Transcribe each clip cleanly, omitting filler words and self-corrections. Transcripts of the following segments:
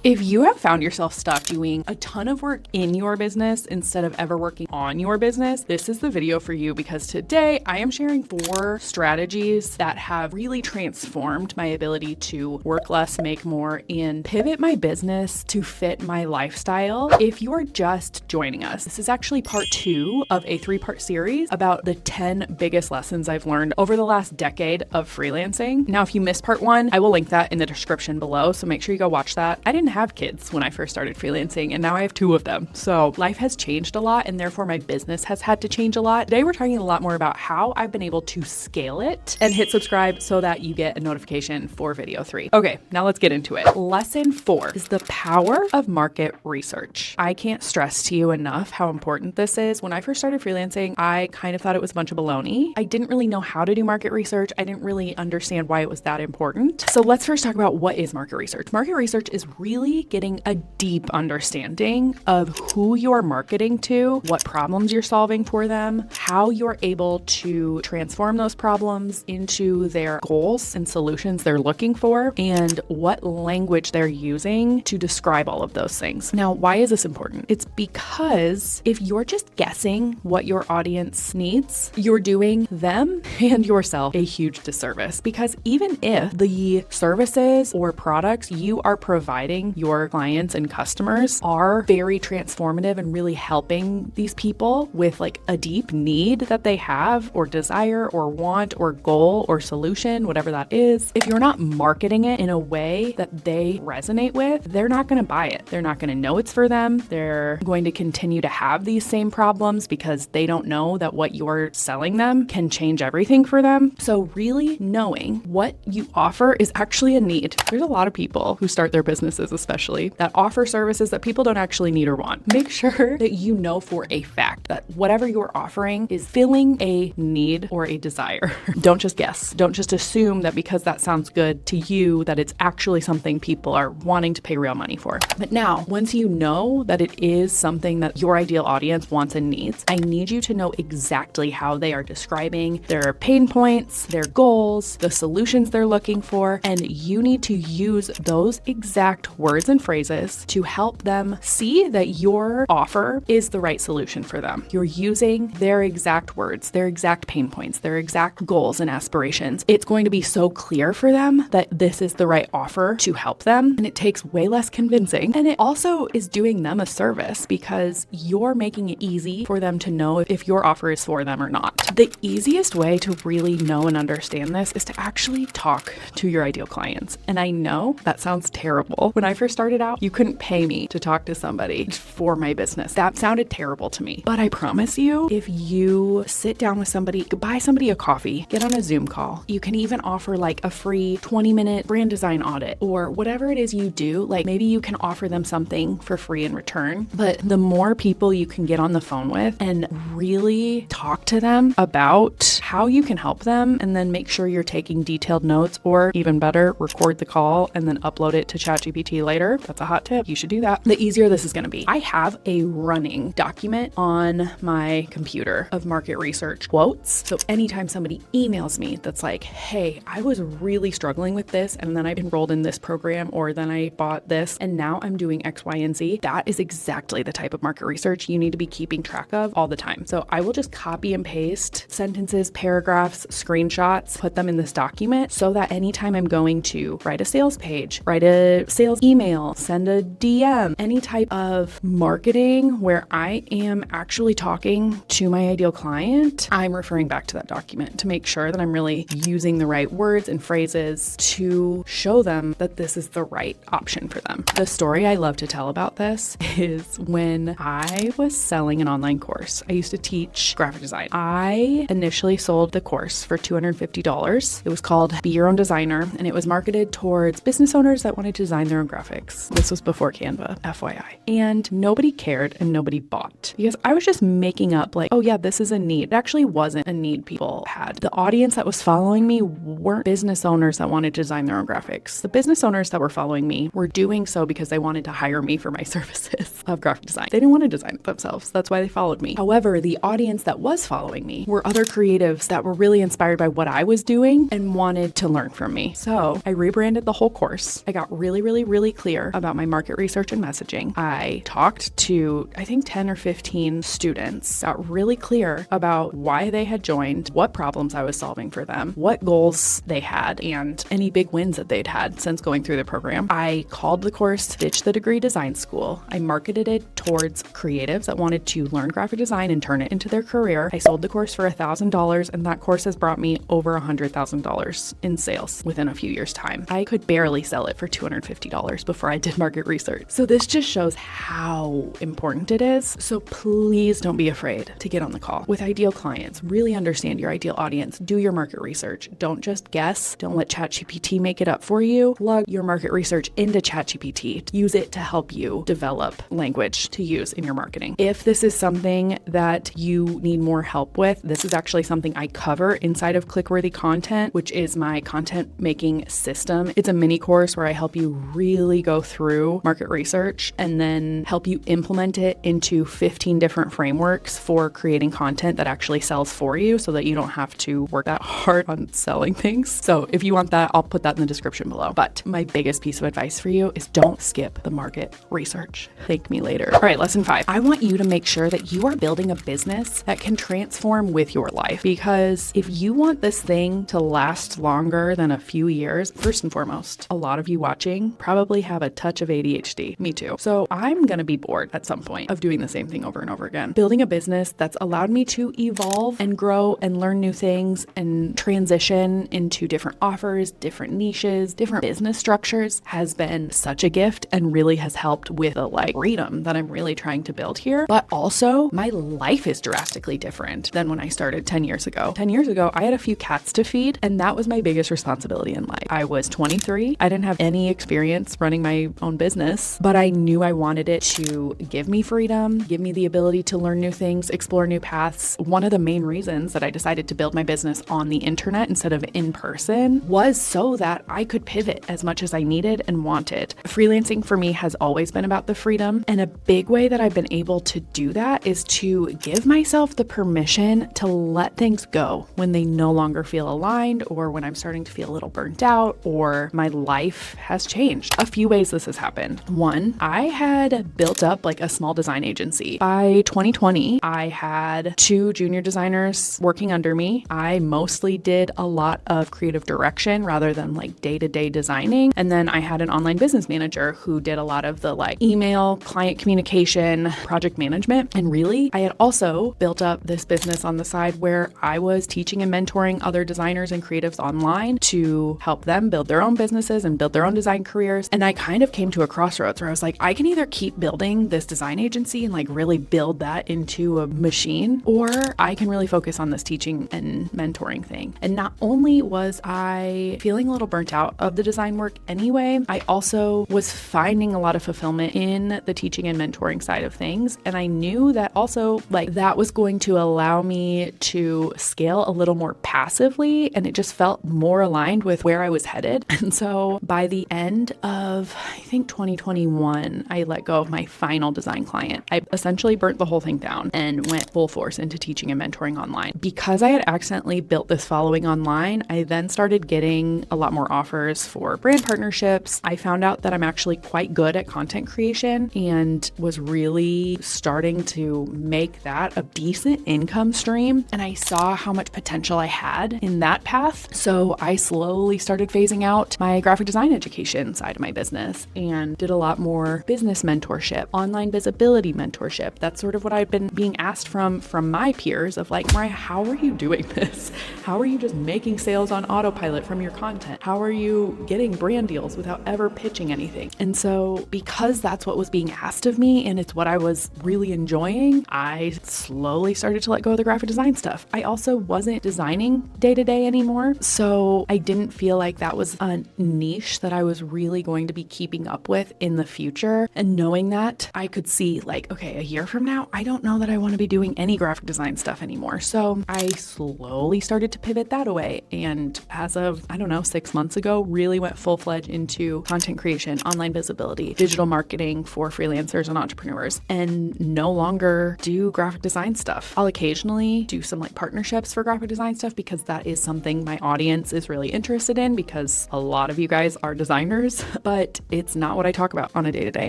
If you have found yourself stuck doing a ton of work in your business instead of ever working on your business, this is the video for you, because today I am sharing 4 strategies that have really transformed my ability to work less, make more, and pivot my business to fit my lifestyle. If you are just joining us, this is actually part 2 of a 3-part series about the 10 biggest lessons I've learned over the last decade of freelancing. Now, if you missed part 1, I will link that in the description below, so make sure you go watch that. I didn't have kids when I first started freelancing, and now I have 2 of them. So life has changed a lot, and therefore my business has had to change a lot. Today we're talking a lot more about how I've been able to scale it, and hit subscribe so that you get a notification for video 3. Okay, now let's get into it. Lesson 4 is the power of market research. I can't stress to you enough how important this is. When I first started freelancing, I kind of thought it was a bunch of baloney. I didn't really know how to do market research. I didn't really understand why it was that important. So let's first talk about what is market research. Market research is really getting a deep understanding of who you're marketing to, what problems you're solving for them, how you're able to transform those problems into their goals and solutions they're looking for, and what language they're using to describe all of those things. Now, why is this important? It's because if you're just guessing what your audience needs, you're doing them and yourself a huge disservice, because even if the services or products you are providing your clients and customers are very transformative and really helping these people with like a deep need that they have or desire or want or goal or solution, whatever that is, if you're not marketing it in a way that they resonate with, they're not going to buy it. They're not going to know it's for them. They're going to continue to have these same problems because they don't know that what you're selling them can change everything for them. So really knowing what you offer is actually a need. There's a lot of people who start their businesses, especially, that offer services that people don't actually need or want. Make sure that you know for a fact that whatever you're offering is filling a need or a desire. Don't just guess. Don't just assume that because that sounds good to you that it's actually something people are wanting to pay real money for. But now, once you know that it is something that your ideal audience wants and needs, I need you to know exactly how they are describing their pain points, their goals, the solutions they're looking for, and you need to use those exact words and phrases to help them see that your offer is the right solution for them. You're using their exact words, their exact pain points, their exact goals and aspirations. It's going to be so clear for them that this is the right offer to help them, and it takes way less convincing. And it also is doing them a service because you're making it easy for them to know if your offer is for them or not. The easiest way to really know and understand this is to actually talk to your ideal clients. And I know that sounds terrible. When I first started out, you couldn't pay me to talk to somebody for my business. That sounded terrible to me. But I promise you, if you sit down with somebody, buy somebody a coffee, get on a Zoom call, you can even offer like a free 20-minute brand design audit or whatever it is you do. Like maybe you can offer them something for free in return. But the more people you can get on the phone with and really talk to them about how you can help them, and then make sure you're taking detailed notes, or even better, record the call and then upload it to ChatGPT later. That's a hot tip. You should do that. The easier this is going to be. I have a running document on my computer of market research quotes. So anytime somebody emails me that's like, hey, I was really struggling with this, and then I enrolled in this program, or then I bought this, and now I'm doing X, Y, and Z, that is exactly the type of market research you need to be keeping track of all the time. So I will just copy and paste sentences, paragraphs, screenshots, put them in this document so that anytime I'm going to write a sales page, write a sales email, send a DM, any type of marketing where I am actually talking to my ideal client, I'm referring back to that document to make sure that I'm really using the right words and phrases to show them that this is the right option for them. The story I love to tell about this is when I was selling an online course. I used to teach graphic design. I initially sold the course for $250. It was called Be Your Own Designer, and it was marketed towards business owners that wanted to design their own graphics. This was before Canva, FYI. And nobody cared and nobody bought because I was just making up like, oh yeah, this is a need. It actually wasn't a need people had. The audience that was following me weren't business owners that wanted to design their own graphics. The business owners that were following me were doing so because they wanted to hire me for my services. of graphic design. They didn't want to design it themselves. That's why they followed me. However, the audience that was following me were other creatives that were really inspired by what I was doing and wanted to learn from me. So I rebranded the whole course. I got really clear about my market research and messaging. I talked to, I think, 10 or 15 students, got really clear about why they had joined, what problems I was solving for them, what goals they had, and any big wins that they'd had since going through the program. I called the course Ditch the Degree Design School. I marketed it towards creatives that wanted to learn graphic design and turn it into their career. I sold the course for $1,000, and that course has brought me over $100,000 in sales within a few years' time. I could barely sell it for $250 before I did market research. So this just shows how important it is. So please don't be afraid to get on the call with ideal clients. Really understand your ideal audience. Do your market research. Don't just guess. Don't let ChatGPT make it up for you. Plug your market research into ChatGPT. Use it to help you develop language to use in your marketing. If this is something that you need more help with, this is actually something I cover inside of Clickworthy Content, which is my content making system. It's a mini course where I help you really go through market research and then help you implement it into 15 different frameworks for creating content that actually sells for you so that you don't have to work that hard on selling things. So if you want that, I'll put that in the description below. But my biggest piece of advice for you is don't skip the market research. Thank me later. All right, lesson 5. I want you to make sure that you are building a business that can transform with your life, because if you want this thing to last longer than a few years, first and foremost, a lot of you watching probably have a touch of ADHD. Me too. So I'm going to be bored at some point of doing the same thing over and over again. Building a business that's allowed me to evolve and grow and learn new things and transition into different offers, different niches, different business structures has been such a gift and really has helped with the freedom that I'm really trying to build here. But also my life is drastically different than when I started 10 years ago. 10 years ago, I had a few cats to feed, and that was my biggest responsibility in life. I was 23. I didn't have any experience running my own business, but I knew I wanted it to give me freedom, give me the ability to learn new things, explore new paths. One of the main reasons that I decided to build my business on the internet instead of in person was so that I could pivot as much as I needed and wanted. Freelancing for me has always been about the freedom, and a big way that I've been able to do that is to give myself the permission to let things go when they no longer feel aligned, or when I'm starting to feel a little burnt out, or my life has changed. A few ways this has happened. One, I had built up like a small design agency. By 2020, I had 2 junior designers working under me. I mostly did a lot of creative direction rather than like day-to-day designing. And then I had an online business manager who did a lot of the like email, client communication, project management. And really, I had also built up this business on the side where I was teaching and mentoring other designers and creatives online to help them build their own businesses and build their own design careers. And I kind of came to a crossroads where I was like, I can either keep building this design agency and like really build that into a machine, or I can really focus on this teaching and mentoring thing. And not only was I feeling a little burnt out of the design work anyway, I also was finding a lot of fulfillment in the teaching and mentoring side of things. And I knew that also like that was going to allow me to scale a little more passively, and it just felt more aligned with where I was headed. And so by the end of, I think 2021, I let go of my final design client. I essentially burnt the whole thing down and went full force into teaching and mentoring online. Because I had accidentally built this following online, I then started getting a lot more offers for brand partnerships. I found out that I'm actually quite good at content creation and was really starting to make that a decent income stream. And I saw how much potential I had in that path. So I slowly started phasing out my graphic design education side of my business and did a lot more business mentorship, online visibility mentorship. That's sort of what I've been being asked from my peers of like, Mariah, how are you doing this? How are you just making sales on autopilot from your content? How are you getting brand deals without ever pitching anything? And so because that's what was being asked of me and it's what I was really enjoying, I slowly started to let go of the graphic design stuff. I also wasn't designing day to day anymore. So I didn't feel like that was a niche that I was really going to be keeping up with in the future. And knowing that, I could see like, okay, a year from now, I don't know that I want to be doing any graphic design stuff anymore. So I slowly started to pivot that away. And as of, 6 months ago, really went full-fledged into content creation, online visibility, digital marketing for freelancers freelancers and entrepreneurs and no longer do graphic design stuff. I'll occasionally do some like partnerships for graphic design stuff because that is something my audience is really interested in, because a lot of you guys are designers, but it's not what I talk about on a day-to-day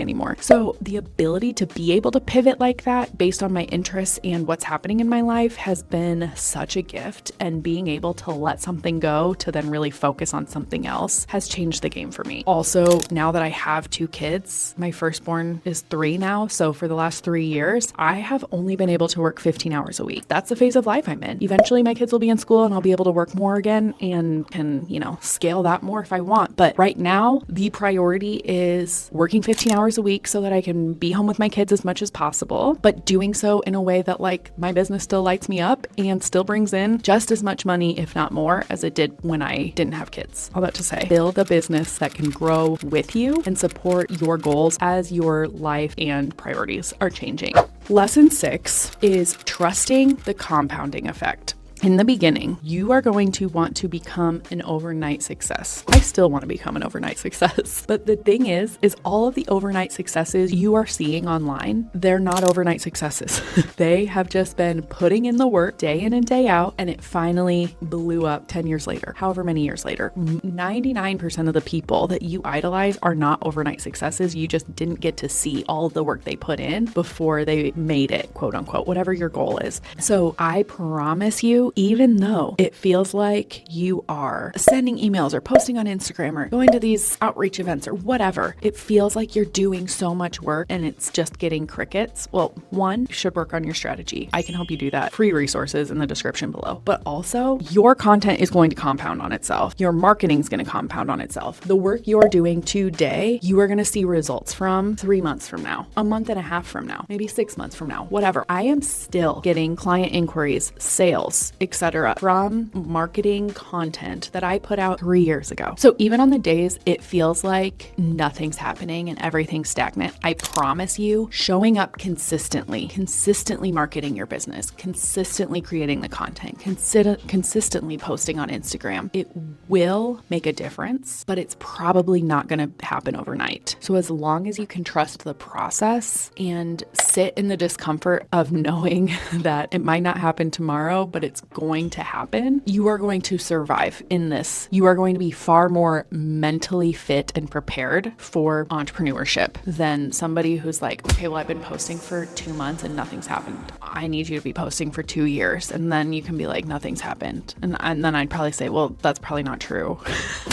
anymore. So the ability to be able to pivot like that based on my interests and what's happening in my life has been such a gift, and being able to let something go to then really focus on something else has changed the game for me. Also, now that I have 2 kids, my firstborn is 3 now. So for the last 3 years, I have only been able to work 15 hours a week. That's the phase of life I'm in. Eventually my kids will be in school and I'll be able to work more again and can, scale that more if I want. But right now, the priority is working 15 hours a week so that I can be home with my kids as much as possible, but doing so in a way that like my business still lights me up and still brings in just as much money, if not more, as it did when I didn't have kids. All that to say, build a business that can grow with you and support your goals as your life and priorities are changing. Lesson 6 is trusting the compounding effect. In the beginning, you are going to want to become an overnight success. I still want to become an overnight success. But the thing is all of the overnight successes you are seeing online, they're not overnight successes. They have just been putting in the work day in and day out, and it finally blew up 10 years later, however many years later. 99% of the people that you idolize are not overnight successes. You just didn't get to see all of the work they put in before they made it, quote unquote, whatever your goal is. So I promise you, even though it feels like you are sending emails or posting on Instagram or going to these outreach events or whatever, it feels like you're doing so much work and it's just getting crickets. Well, 1, you should work on your strategy. I can help you do that. Free resources in the description below. But also, your content is going to compound on itself. Your marketing is going to compound on itself. The work you're doing today, you are going to see results from 3 months from now, a month and a half from now, maybe 6 months from now, whatever. I am still getting client inquiries, sales, etc., from marketing content that I put out 3 years ago. So even on the days it feels like nothing's happening and everything's stagnant, I promise you, showing up consistently marketing your business, consistently creating the content, consistently posting on Instagram, it will make a difference, but it's probably not going to happen overnight. So as long as you can trust the process and sit in the discomfort of knowing that it might not happen tomorrow, but it's going to happen, you are going to survive in this. You are going to be far more mentally fit and prepared for entrepreneurship than somebody who's like, okay, well, I've been posting for 2 months and nothing's happened. I need you to be posting for 2 years. And then you can be like, nothing's happened. And then I'd probably say, well, that's probably not true.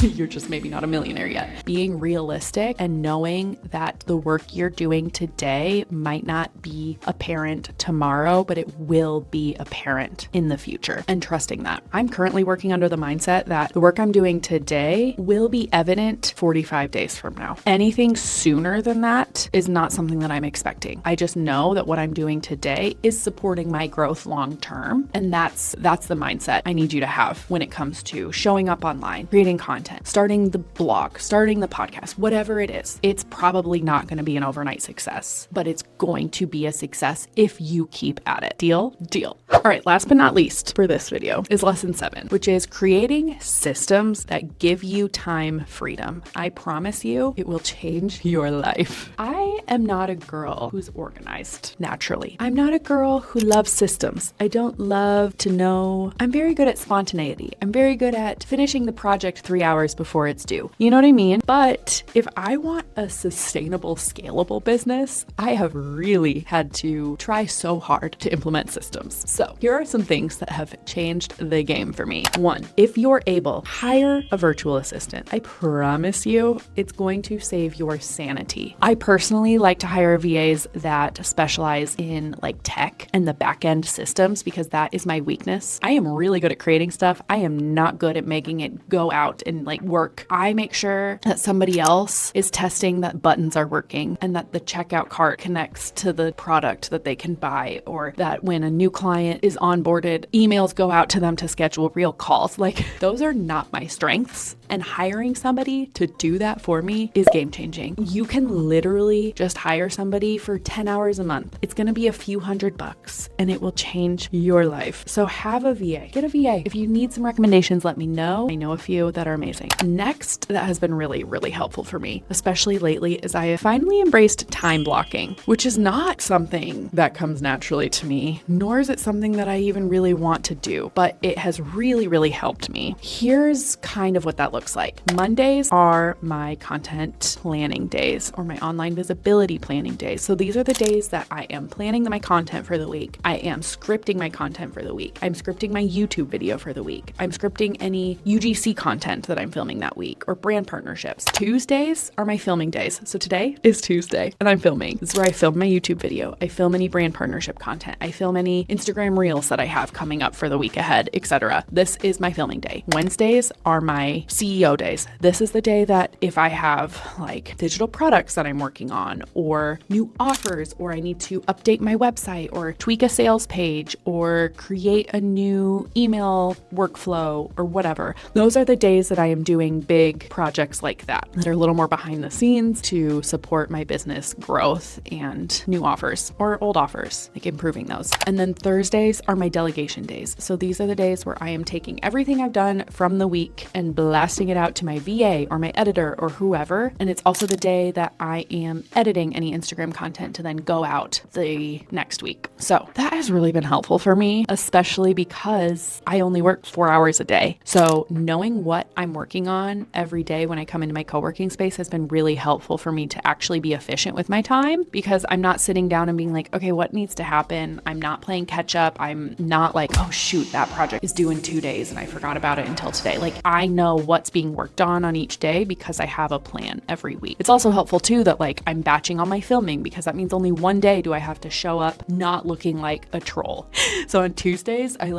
You're just maybe not a millionaire yet. Being realistic and knowing that the work you're doing today might not be apparent tomorrow, but it will be apparent in the future, and trusting that. I'm currently working under the mindset that the work I'm doing today will be evident 45 days from now. Anything sooner than that is not something that I'm expecting. I just know that what I'm doing today is supporting my growth long term, and that's the mindset I need you to have when it comes to showing up online, creating content, starting the blog, starting the podcast, whatever it is. It's probably not going to be an overnight success, but it's going to be a success if you keep at it. Deal? Deal. All right, last but not least for this video is lesson 7, which is creating systems that give you time freedom. I promise you, it will change your life. I am not a girl who's organized naturally. I'm not a girl who loves systems. I don't love to know. I'm very good at spontaneity. I'm very good at finishing the project 3 hours before it's due. You know what I mean? But if I want a sustainable, scalable business, I have really had to try so hard to implement systems. So here are some things that have changed the game for me. 1, if you're able, hire a virtual assistant. I promise you, it's going to save your sanity. I personally like to hire VAs that specialize in like tech and the back-end systems because that is my weakness. I am really good at creating stuff. I am not good at making it go out and like work. I make sure that somebody else is testing that buttons are working and that the checkout cart connects to the product that they can buy, or that when a new client is onboarded, emails go out to them to schedule real calls. Like, those are not my strengths. And hiring somebody to do that for me is game changing. You can literally just hire somebody for 10 hours a month. It's going to be a few $100 and it will change your life. So have a VA. Get a VA. If you need some recommendations, let me know. I know a few that are amazing. Next, that has been really, really helpful for me, especially lately, is I have finally embraced time blocking, which is not something that comes naturally to me, nor is it something that I even really want to do, but it has really, really helped me. Here's kind of what that looks like. Mondays are my content planning days or my online visibility planning days. So these are the days that I am planning my content for the week. I am scripting my content for the week. I'm scripting my YouTube video for the week. I'm scripting any UGC content that I'm filming that week or brand partnerships. Tuesdays are my filming days. So today is Tuesday and I'm filming. This is where I film my YouTube video. I film any brand partnership content. I film any Instagram reels that I have coming up for the week ahead, etc. This is my filming day. Wednesdays are my CEO days. This is the day that if I have like digital products that I'm working on or new offers, or I need to update my website or tweak a sales page or create a new email workflow or whatever, those are the days that I am doing big projects like that are a little more behind the scenes to support my business growth and new offers or old offers, like improving those. And then Thursdays are my delegation days. So these are the days where I am taking everything I've done from the week and blasting it out to my VA or my editor or whoever. And it's also the day that I am editing any Instagram content to then go out the next week. So that has really been helpful for me, especially because I only work 4 hours a day. So knowing what I'm working on every day when I come into my co-working space has been really helpful for me to actually be efficient with my time, because I'm not sitting down and being like, okay, what needs to happen? I'm not playing catch up. I'm not like, oh shoot, that project is due in 2 days and I forgot about it until today. Like I know what's being worked on each day because I have a plan every week. It's also helpful too that like I'm batching all my filming, because that means only one day do I have to show up not looking like a troll. So on Tuesdays, I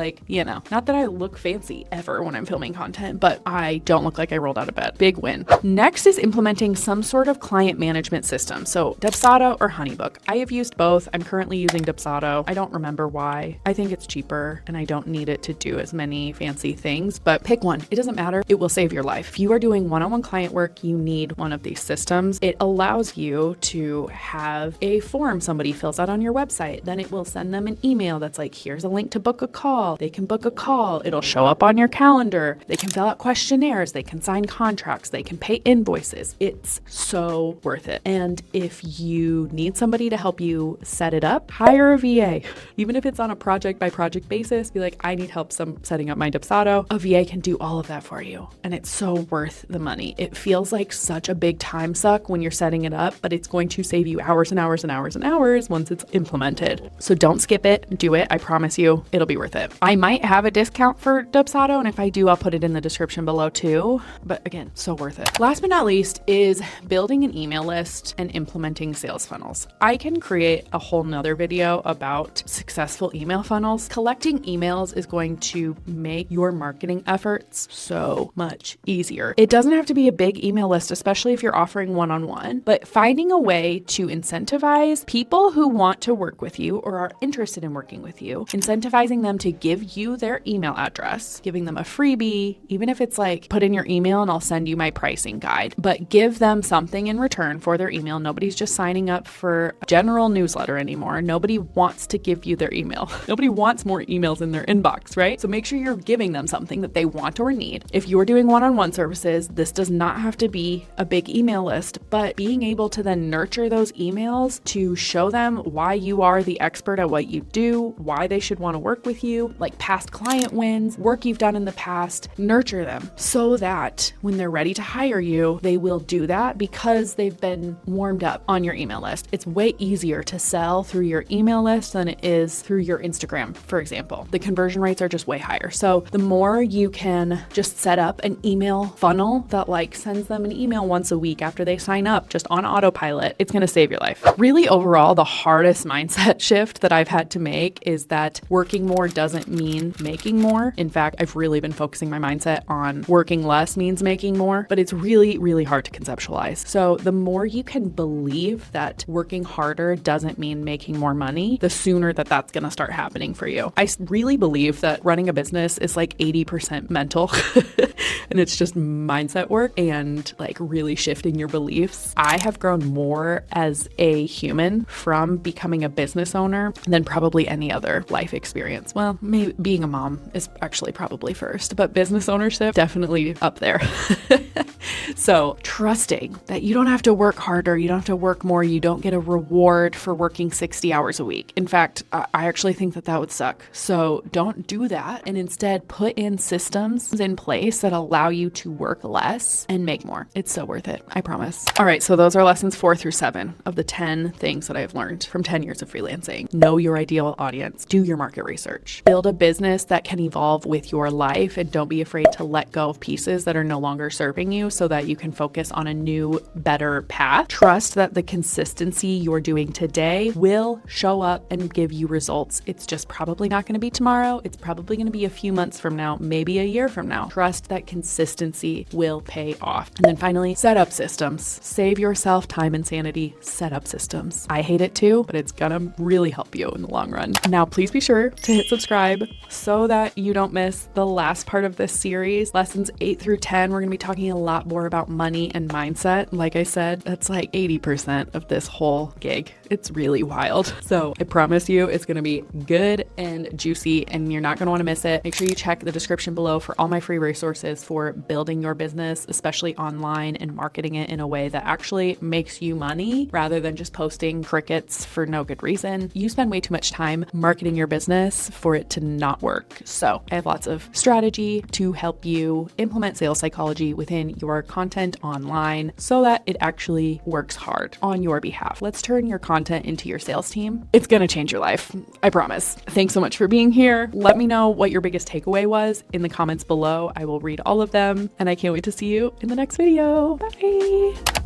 not that I look fancy ever when I'm filming content, but I don't look like I rolled out of bed. Big win. Next is implementing some sort of client management system. So Dubsado or Honeybook. I have used both. I'm currently using Dubsado. I don't remember why. I think it's cheaper and I don't need it to do as many fancy things, but pick one. It doesn't matter. It will save your life. If you are doing one-on-one client work, you need one of these systems. It allows you to have a form somebody fills out on your website. Then it will send them an email that's like, here's a link to book a call. They can book a call. It'll show up on your calendar. They can fill out questionnaires. They can sign contracts. They can pay invoices. It's so worth it. And if you need somebody to help you set it up, hire a VA. Even if it's on a project by project basis, be like, I need help setting up my Dubsado. A VA can do all of that for you. And it's so worth the money. It feels like such a big time suck when you're setting it up, but it's going to save you hours and hours and hours and hours once it's implemented. So don't skip it. Do it. I promise you, it'll be worth it. I might have a discount for Dubsado, and if I do, I'll put it in the description below too. But again, so worth it. Last but not least is building an email list and implementing sales funnels. I can create a whole nother video about successful email funnels. Collecting emails is going to make your marketing efforts so much easier. It doesn't have to be a big email list, especially if you're offering one-on-one, but finding a way to incentivize people who want to work with you or are interested in working with you, incentivizing them to give you their email address, giving them a freebie, even if it's like, put in your email and I'll send you my pricing guide, but give them something in return for their email. Nobody's just signing up for a general newsletter anymore. Nobody wants to give you their email. Nobody wants more emails in their inbox, right? So make sure you're giving them something that they want or need. If you're doing one-on-one services, this does not have to be a big email list, but being able to then nurture those emails to show them why you are the expert at what you do, why they should want to work with you, like past client wins, work you've done in the past, nurture them so that when they're ready to hire you, they will do that because they've been warmed up on your email list. It's way easier to sell through your email list than it is through your Instagram, for example. The conversion rates are just way higher. So the more you can just set up an email funnel that like sends them an email once a week after they sign up just on autopilot, it's going to save your life. Really, overall, the hardest mindset shift that I've had to make is that working more doesn't mean making more. In fact, I've really been focusing my mindset on working less means making more, but it's really, really hard to conceptualize. So the more you can believe that working harder doesn't mean making more money, the sooner that that's going to start happening for you. I really believe that running a business is like 80% mental and it's just mindset work and like really shifting your beliefs. I have grown more as a human from becoming a business owner than probably any other life experience. Well, maybe being a mom is actually probably first, but business ownership definitely up there. So trusting that you don't have to work harder, you don't have to work more, you don't get a reward for working 60 hours a week. In fact, I actually think that would suck. So don't do that, and instead put in systems in place that allow you to work less and make more. It's so worth it, I promise. All right, so those are lessons 4 through 7 of the 10 things that I've learned from 10 years of freelancing. Know your ideal audience, do your market research, build a business that can evolve with your life, and don't be afraid to let go of pieces that are no longer serving you so that you can focus on a new, better path. Trust that the consistency you're doing today will show up and give you results. It's just probably not going to be tomorrow. It's probably going to be a few months from now, maybe a year from now. Trust that consistency will pay off. And then finally, set up systems. Save yourself time and sanity. Set up systems. I hate it too, but it's going to really help you in the long run. Now, please be sure to hit subscribe so that you don't miss the last part of this series. Lessons 8 through 10, we're going to be talking a lot more about money and mindset. Like I said, that's like 80% of this whole gig. It's really wild. So I promise you it's going to be good and juicy and you're not going to want to miss it. Make sure you check the description below for all my free resources for building your business, especially online, and marketing it in a way that actually makes you money rather than just posting crickets for no good reason. You spend way too much time marketing your business for it to not work. So I have lots of strategy to help you implement sales psychology within your content online so that it actually works hard on your behalf. Let's turn your content into your sales team. It's going to change your life. I promise. Thanks so much for being here. Let me know what your biggest takeaway was in the comments below. I will read all of them and I can't wait to see you in the next video. Bye.